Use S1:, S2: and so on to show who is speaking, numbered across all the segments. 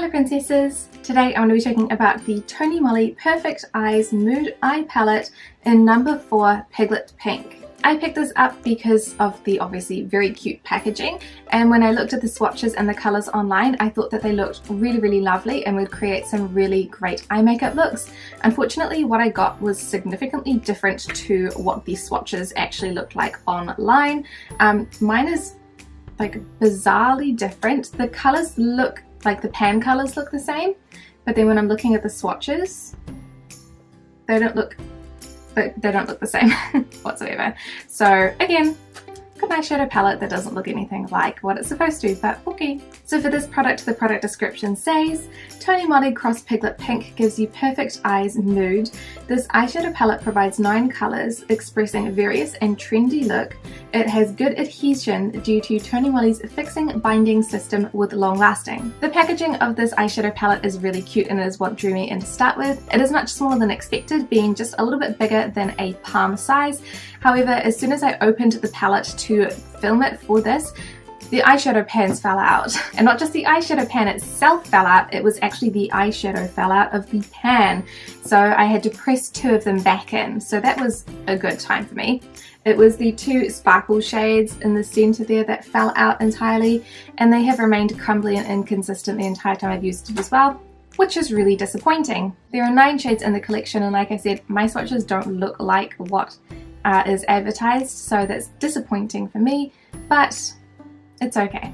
S1: Hello princesses! Today I'm going to be talking about the Tony Moly Perfect Eyes Mood Eye Palette in number 4 Piglet Pink. I picked this up because of the obviously very cute packaging, and when I looked at the swatches and the colours online I thought that they looked really lovely and would create some really great eye makeup looks. Unfortunately what I got was significantly different to what the swatches actually looked like online. Mine is like bizarrely different. The colours look like the pan colours look the same, but then when I'm looking at the swatches they don't look the same whatsoever. So again, got an eyeshadow palette that doesn't look anything like what it's supposed to, but okay. So for this product, the product description says, Tony Moly Cross Piglet Pink gives you perfect eyes mood. This eyeshadow palette provides 9 colours expressing various and trendy look. It has good adhesion due to Tony Moly's fixing binding system with long lasting. The packaging of this eyeshadow palette is really cute and it is what drew me in to start with. It is much smaller than expected, being just a little bit bigger than a palm size. However, as soon as I opened the palette to film it for this, the eyeshadow pans fell out. And not just the eyeshadow pan itself fell out, it was actually the eyeshadow fell out of the pan. So I had to press 2 of them back in. So that was a good time for me. It was the 2 sparkle shades in the center there that fell out entirely, and they have remained crumbly and inconsistent the entire time I've used it as well, which is really disappointing. There are 9 shades in the collection, and like I said, my swatches don't look like what is advertised, so that's disappointing for me, but it's okay.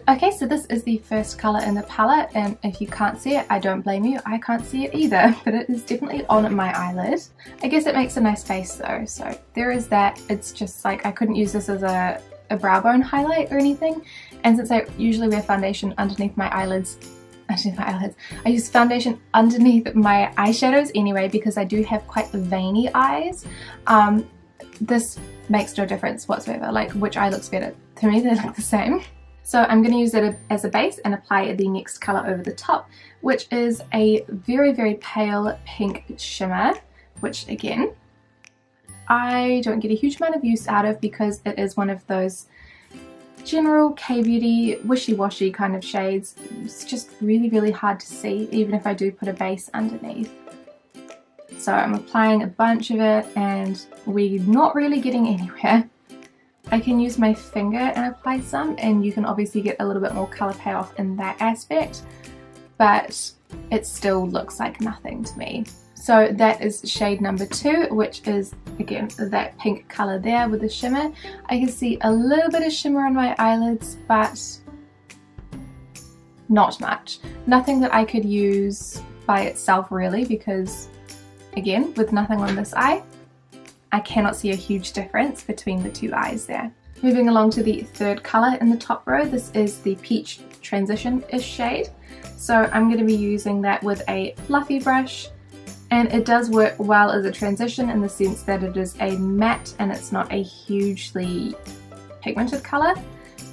S1: Okay, so this is the first colour in the palette, and if you can't see it, I don't blame you. I can't see it either, but it is definitely on my eyelid. I guess it makes a nice face though, so there is that. It's just like I couldn't use this as a brow bone highlight or anything, and since I usually wear foundation underneath my eyelids, I use foundation underneath my eyeshadows anyway because I do have quite veiny eyes. This makes no difference whatsoever, like which eye looks better. To me they look the same. So I'm going to use it as a base and apply the next colour over the top, which is a very pale pink shimmer, which again I don't get a huge amount of use out of because it is one of those general K-beauty wishy-washy kind of shades. It's just really hard to see even if I do put a base underneath. So I'm applying a bunch of it and we're not really getting anywhere. I can use my finger and apply some, and you can obviously get a little bit more colour payoff in that aspect, but it still looks like nothing to me. So that is shade number 2, which is again that pink colour there with the shimmer. I can see a little bit of shimmer on my eyelids, but not much. Nothing that I could use by itself really, because again, with nothing on this eye, I cannot see a huge difference between the 2 eyes there. Moving along to the third colour in the top row, this is the peach transition-ish shade. So I'm going to be using that with a fluffy brush, and it does work well as a transition in the sense that it is a matte and it's not a hugely pigmented colour,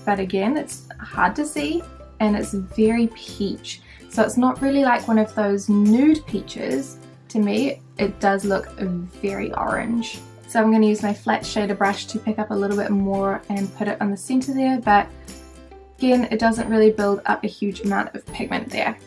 S1: but again it's hard to see and it's very peach. So it's not really like one of those nude peaches. To me, it does look very orange. So I'm going to use my flat shader brush to pick up a little bit more and put it on the center there, but again, it doesn't really build up a huge amount of pigment there.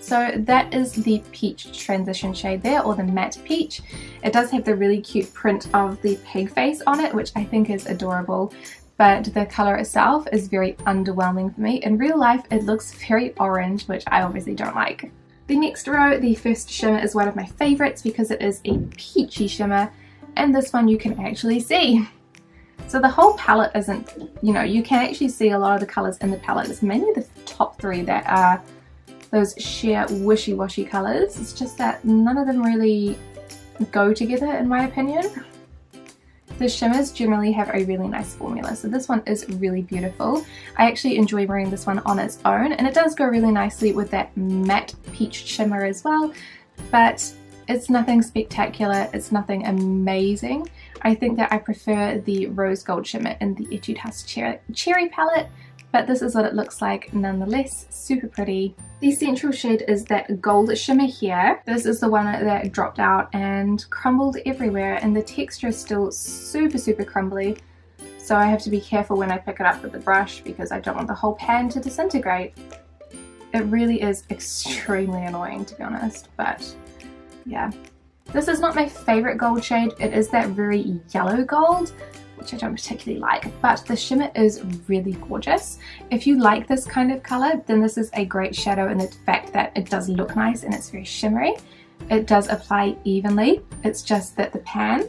S1: So that is the peach transition shade there, or the matte peach. It does have the really cute print of the pig face on it, which I think is adorable, but the colour itself is very underwhelming for me. In real life, it looks very orange, which I obviously don't like. The next row, the first shimmer, is one of my favourites because it is a peachy shimmer, and this one you can actually see. So the whole palette isn't, you know, you can actually see a lot of the colours in the palette. It's mainly the top 3 that are those sheer wishy-washy colours. It's just that none of them really go together in my opinion. The shimmers generally have a really nice formula, so this one is really beautiful. I actually enjoy wearing this one on its own, and it does go really nicely with that matte peach shimmer as well, but it's nothing spectacular, it's nothing amazing. I think that I prefer the rose gold shimmer in the Etude House Cherry palette, but this is what it looks like nonetheless. Super pretty. The central shade is that gold shimmer here. This is the one that dropped out and crumbled everywhere, and the texture is still super crumbly, so I have to be careful when I pick it up with the brush because I don't want the whole pan to disintegrate. It really is extremely annoying, to be honest, but yeah. This is not my favorite gold shade. It is that very yellow gold, which I don't particularly like, but the shimmer is really gorgeous. If you like this kind of color, then this is a great shadow in the fact that it does look nice and it's very shimmery. It does apply evenly. It's just that the pan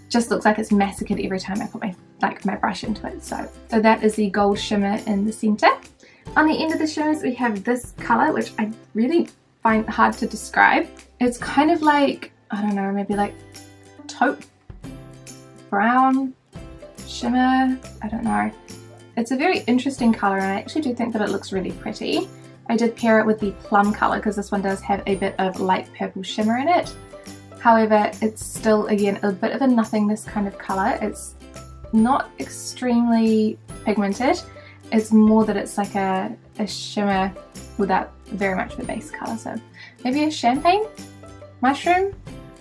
S1: just looks like it's massacred every time I put my brush into it. So that is the gold shimmer in the center. On the end of the shimmers, we have this color, which I really find hard to describe. It's kind of like, I don't know, maybe like taupe brown shimmer. I don't know. It's a very interesting color, and I actually do think that it looks really pretty. I did pair it with the plum color because this one does have a bit of light purple shimmer in it. However, it's still, again, a bit of a nothingness kind of color. It's not extremely pigmented. It's more that it's like a shimmer without very much of a base color. So maybe a champagne? Mushroom?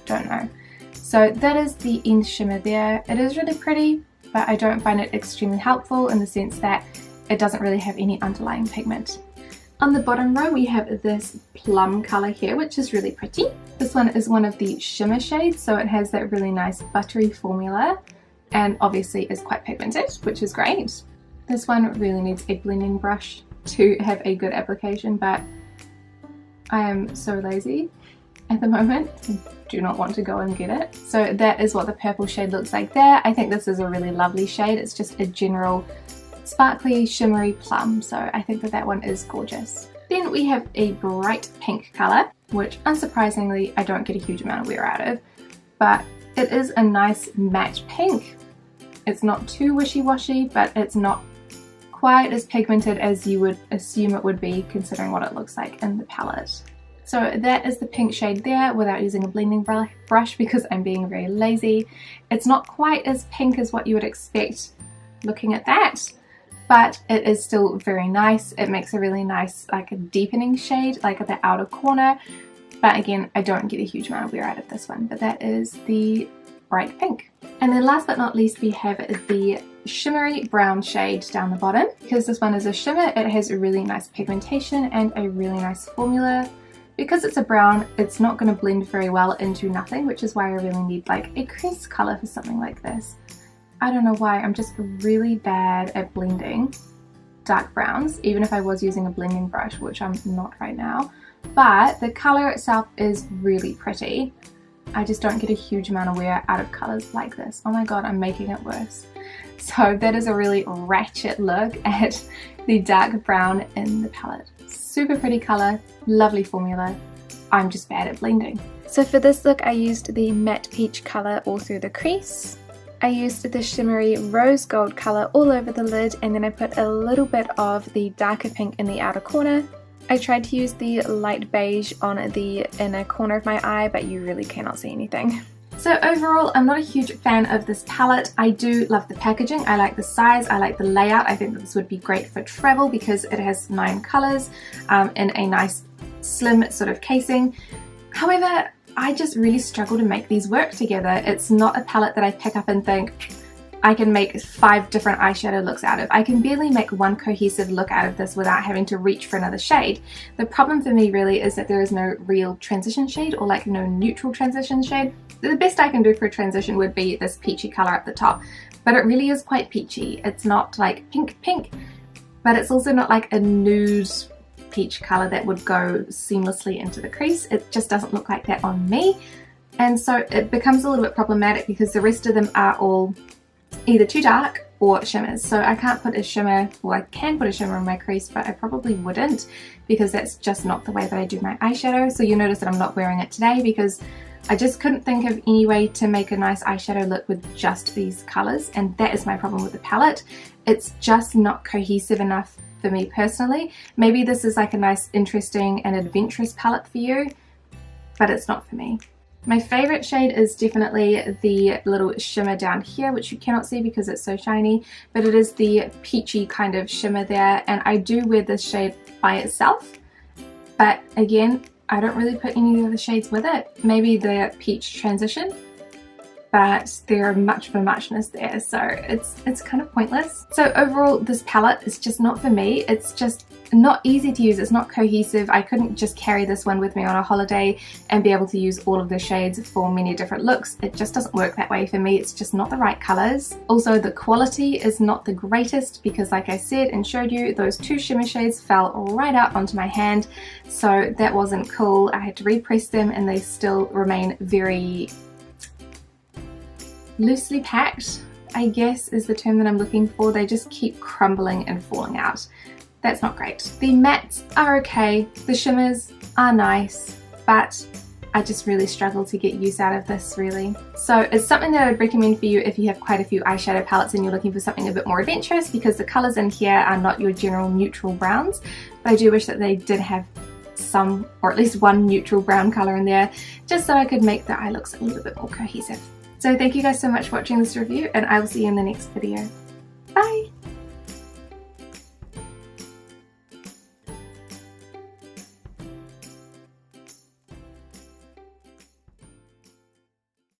S1: Don't know. So that is the end shimmer there. It is really pretty, but I don't find it extremely helpful in the sense that it doesn't really have any underlying pigment. On the bottom row, we have this plum color here, which is really pretty. This one is one of the shimmer shades, so it has that really nice buttery formula and obviously is quite pigmented, which is great. This one really needs a blending brush to have a good application, but I am so lazy at the moment. I do not want to go and get it. So that is what the purple shade looks like there. I think this is a really lovely shade. It's just a general sparkly shimmery plum, so I think that one is gorgeous. Then we have a bright pink color, which unsurprisingly I don't get a huge amount of wear out of, but it is a nice matte pink. It's not too wishy-washy, but it's not quite as pigmented as you would assume it would be considering what it looks like in the palette. So that is the pink shade there without using a blending brush because I'm being very lazy. It's not quite as pink as what you would expect looking at that, but it is still very nice. It makes a really nice, like a deepening shade, like at the outer corner. But again, I don't get a huge amount of wear out of this one, but that is the bright pink. And then last but not least, we have the shimmery brown shade down the bottom. Because this one is a shimmer, it has a really nice pigmentation and a really nice formula. Because it's a brown, it's not going to blend very well into nothing, which is why I really need like a crease color for something like this. I don't know why, I'm just really bad at blending dark browns, even if I was using a blending brush, which I'm not right now. But the color itself is really pretty. I just don't get a huge amount of wear out of colors like this. Oh my god, I'm making it worse. So that is a really ratchet look at the dark brown in the palette. Super pretty color, lovely formula. I'm just bad at blending. So for this look, I used the matte peach color all through the crease. I used the shimmery rose gold color all over the lid, and then I put a little bit of the darker pink in the outer corner. I tried to use the light beige on the inner corner of my eye, but you really cannot see anything. So overall, I'm not a huge fan of this palette. I do love the packaging, I like the size, I like the layout. I think that this would be great for travel because it has 9 colors in a nice slim sort of casing. However, I just really struggle to make these work together. It's not a palette that I pick up and think, I can make 5 different eyeshadow looks out of. I can barely make one cohesive look out of this without having to reach for another shade. The problem for me really is that there is no real transition shade or like no neutral transition shade. The best I can do for a transition would be this peachy color at the top, but it really is quite peachy. It's not like pink pink, but it's also not like a nude peach color that would go seamlessly into the crease. It just doesn't look like that on me, and so it becomes a little bit problematic because the rest of them are all either too dark or shimmers. So I can't put a shimmer, well I can put a shimmer in my crease, but I probably wouldn't because that's just not the way that I do my eyeshadow. So you'll notice that I'm not wearing it today because I just couldn't think of any way to make a nice eyeshadow look with just these colors, and that is my problem with the palette. It's just not cohesive enough for me personally. Maybe this is like a nice, interesting and adventurous palette for you, but it's not for me. My favorite shade is definitely the little shimmer down here, which you cannot see because it's so shiny, but it is the peachy kind of shimmer there, and I do wear this shade by itself, but again, I don't really put any of the other shades with it. Maybe the peach transition, but there are much of a muchness there, so it's kind of pointless. So overall, this palette is just not for me. It's just not easy to use. It's not cohesive. I couldn't just carry this one with me on a holiday and be able to use all of the shades for many different looks. It just doesn't work that way for me. It's just not the right colors. Also, the quality is not the greatest because, like I said and showed you, those two shimmer shades fell right out onto my hand, so that wasn't cool. I had to repress them and they still remain very loosely packed, I guess is the term that I'm looking for. They just keep crumbling and falling out. That's not great. The mattes are okay, the shimmers are nice, but I just really struggle to get use out of this really. So it's something that I would recommend for you if you have quite a few eyeshadow palettes and you're looking for something a bit more adventurous, because the colours in here are not your general neutral browns, but I do wish that they did have some, or at least one neutral brown colour in there, just so I could make the eye looks a little bit more cohesive. So thank you guys so much for watching this review, and I will see you in the next video. Bye!